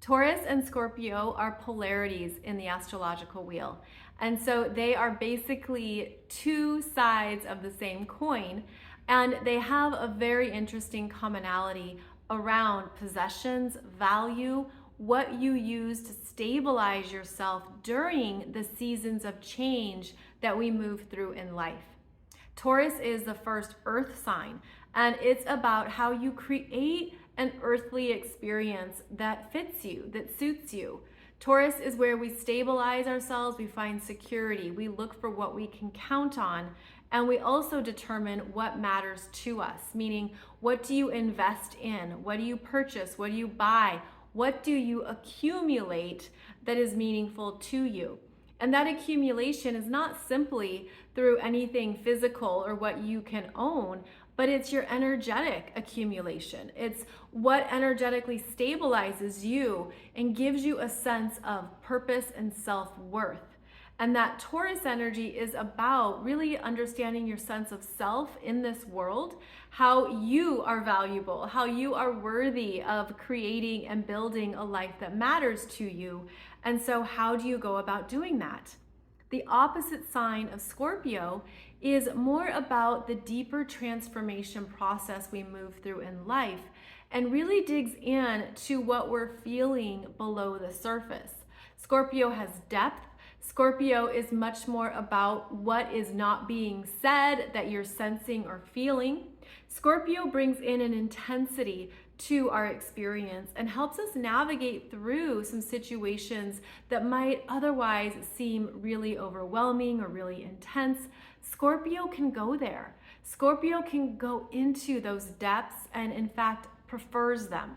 Taurus and Scorpio are polarities in the astrological wheel. And so they are basically two sides of the same coin, and they have a very interesting commonality around possessions, value, what you use to stabilize yourself during the seasons of change that we move through in life. Taurus is the first earth sign, and it's about how you create an earthly experience that fits you, that suits you. Taurus is where we stabilize ourselves, we find security, we look for what we can count on, and we also determine what matters to us, meaning what do you invest in, what do you purchase, what do you buy, what do you accumulate that is meaningful to you. And that accumulation is not simply through anything physical or what you can own, but it's your energetic accumulation. It's what energetically stabilizes you and gives you a sense of purpose and self-worth. And that Taurus energy is about really understanding your sense of self in this world, how you are valuable, how you are worthy of creating and building a life that matters to you. And so how do you go about doing that? The opposite sign of Scorpio is more about the deeper transformation process we move through in life and really digs in to what we're feeling below the surface. Scorpio has depth. Scorpio is much more about what is not being said that you're sensing or feeling. Scorpio brings in an intensity to our experience and helps us navigate through some situations that might otherwise seem really overwhelming or really intense. Scorpio can go there. Scorpio can go into those depths and in fact prefers them.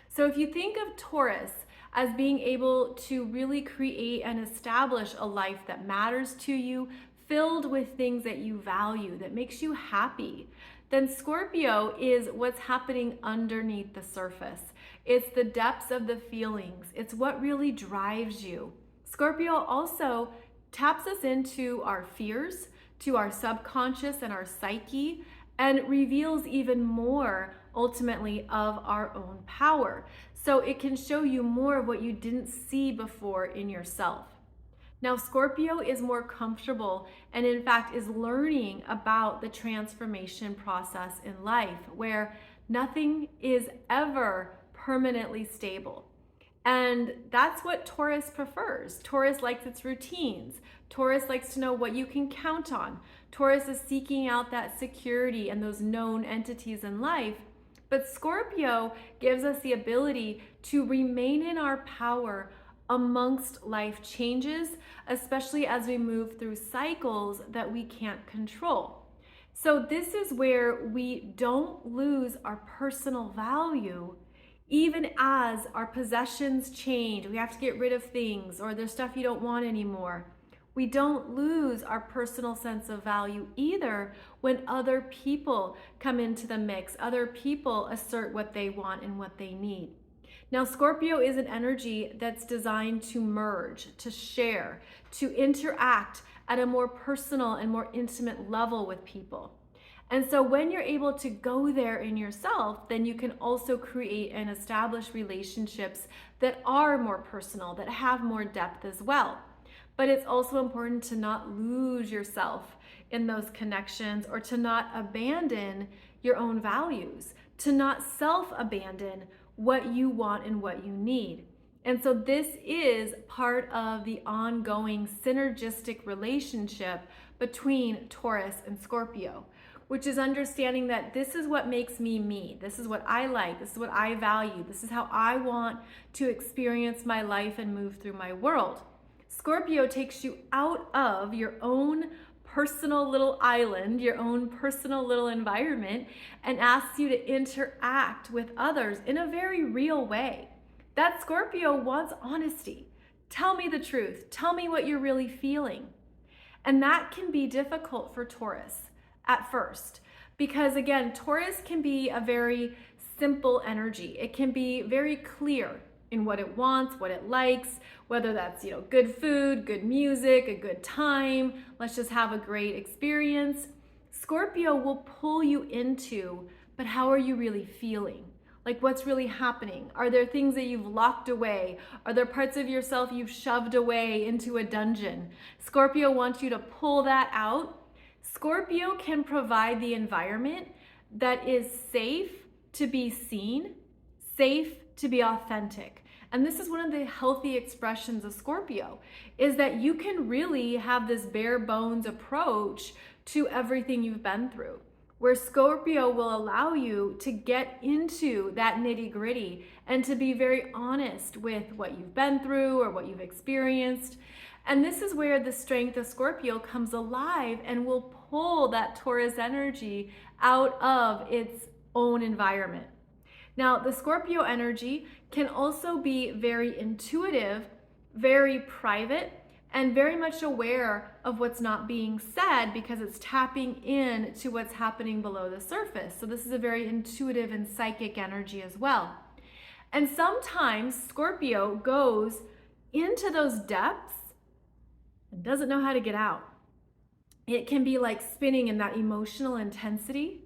So if you think of Taurus as being able to really create and establish a life that matters to you, filled with things that you value, that makes you happy, then Scorpio is what's happening underneath the surface. It's the depths of the feelings. It's what really drives you. Scorpio also taps us into our fears, to our subconscious and our psyche, and reveals even more ultimately of our own power. So it can show you more of what you didn't see before in yourself. Now, Scorpio is more comfortable and in fact is learning about the transformation process in life where nothing is ever permanently stable. And that's what Taurus prefers. Taurus likes its routines. Taurus likes to know what you can count on. Taurus is seeking out that security and those known entities in life. But Scorpio gives us the ability to remain in our power amongst life changes, especially as we move through cycles that we can't control. So this is where we don't lose our personal value, even as our possessions change. We have to get rid of things, or there's stuff you don't want anymore. We don't lose our personal sense of value either when other people come into the mix, other people assert what they want and what they need. Now, Scorpio is an energy that's designed to merge, to share, to interact at a more personal and more intimate level with people. And so when you're able to go there in yourself, then you can also create and establish relationships that are more personal, that have more depth as well. But it's also important to not lose yourself in those connections or to not abandon your own values, to not self-abandon what you want and what you need. And so this is part of the ongoing synergistic relationship between Taurus and Scorpio, which is understanding that this is what makes me me. This is what I like. This is what I value. This is how I want to experience my life and move through my world. Scorpio takes you out of your own personal little island, your own personal little environment, and asks you to interact with others in a very real way. That Scorpio wants honesty. Tell me the truth. Tell me what you're really feeling. And that can be difficult for Taurus at first, because again, Taurus can be a very simple energy. It can be very clear in what it wants, what it likes, whether that's, good food, good music, a good time, let's just have a great experience. Scorpio will pull you into, but how are you really feeling? Like, what's really happening? Are there things that you've locked away? Are there parts of yourself you've shoved away into a dungeon? Scorpio wants you to pull that out. Scorpio can provide the environment that is safe to be seen, safe to be authentic. And this is one of the healthy expressions of Scorpio, is that you can really have this bare bones approach to everything you've been through, where Scorpio will allow you to get into that nitty gritty and to be very honest with what you've been through or what you've experienced. And this is where the strength of Scorpio comes alive and will pull that Taurus energy out of its own environment. Now, the Scorpio energy can also be very intuitive, very private, and very much aware of what's not being said because it's tapping in to what's happening below the surface. So this is a very intuitive and psychic energy as well. And sometimes Scorpio goes into those depths and doesn't know how to get out. It can be like spinning in that emotional intensity,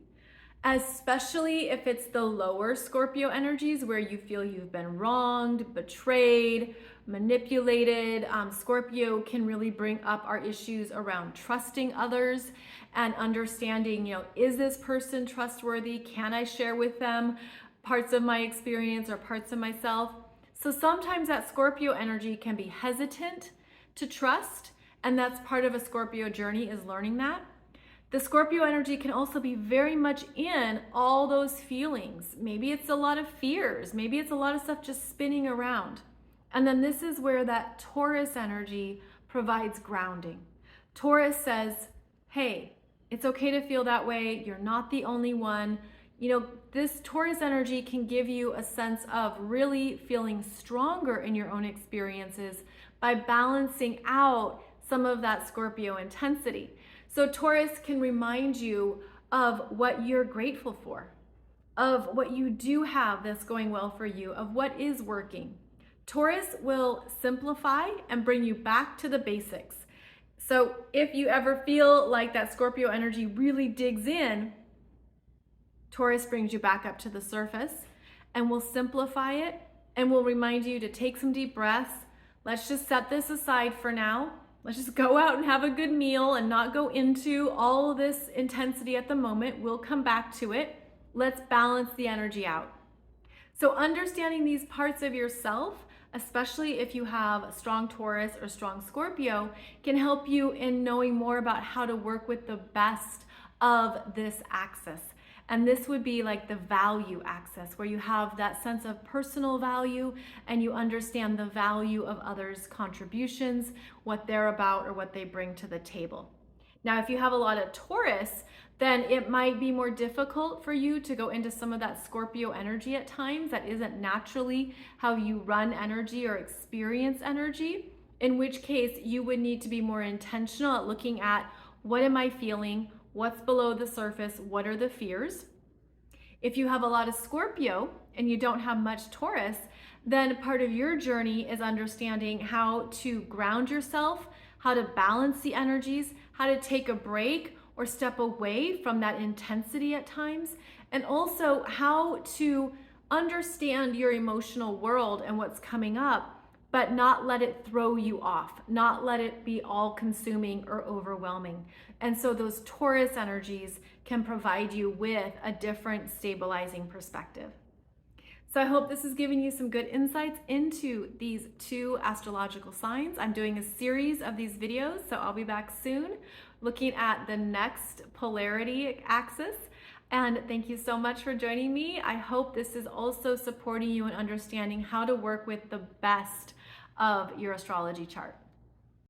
especially if it's the lower Scorpio energies where you feel you've been wronged, betrayed, manipulated. Scorpio can really bring up our issues around trusting others and understanding, is this person trustworthy? Can I share with them parts of my experience or parts of myself? So sometimes that Scorpio energy can be hesitant to trust, and that's part of a Scorpio journey, is learning that. The Scorpio energy can also be very much in all those feelings. Maybe it's a lot of fears. Maybe it's a lot of stuff just spinning around. And then this is where that Taurus energy provides grounding. Taurus says, hey, it's okay to feel that way. You're not the only one. This Taurus energy can give you a sense of really feeling stronger in your own experiences by balancing out some of that Scorpio intensity. So Taurus can remind you of what you're grateful for, of what you do have that's going well for you, of what is working. Taurus will simplify and bring you back to the basics. So if you ever feel like that Scorpio energy really digs in, Taurus brings you back up to the surface and will simplify it and will remind you to take some deep breaths. Let's just set this aside for now. Let's just go out and have a good meal and not go into all of this intensity at the moment. We'll come back to it. Let's balance the energy out. So understanding these parts of yourself, especially if you have a strong Taurus or strong Scorpio, can help you in knowing more about how to work with the best of this axis. And this would be like the value axis, where you have that sense of personal value and you understand the value of others' contributions, what they're about or what they bring to the table. Now, if you have a lot of Taurus, then it might be more difficult for you to go into some of that Scorpio energy at times. That isn't naturally how you run energy or experience energy, in which case you would need to be more intentional at looking at, what am I feeling? What's below the surface? What are the fears? If you have a lot of Scorpio and you don't have much Taurus, then part of your journey is understanding how to ground yourself, how to balance the energies, how to take a break or step away from that intensity at times, and also how to understand your emotional world and what's coming up, but not let it throw you off, not let it be all consuming or overwhelming. And so those Taurus energies can provide you with a different stabilizing perspective. So I hope this has given you some good insights into these two astrological signs. I'm doing a series of these videos, so I'll be back soon looking at the next polarity axis. And thank you so much for joining me. I hope this is also supporting you in understanding how to work with the best of your astrology chart.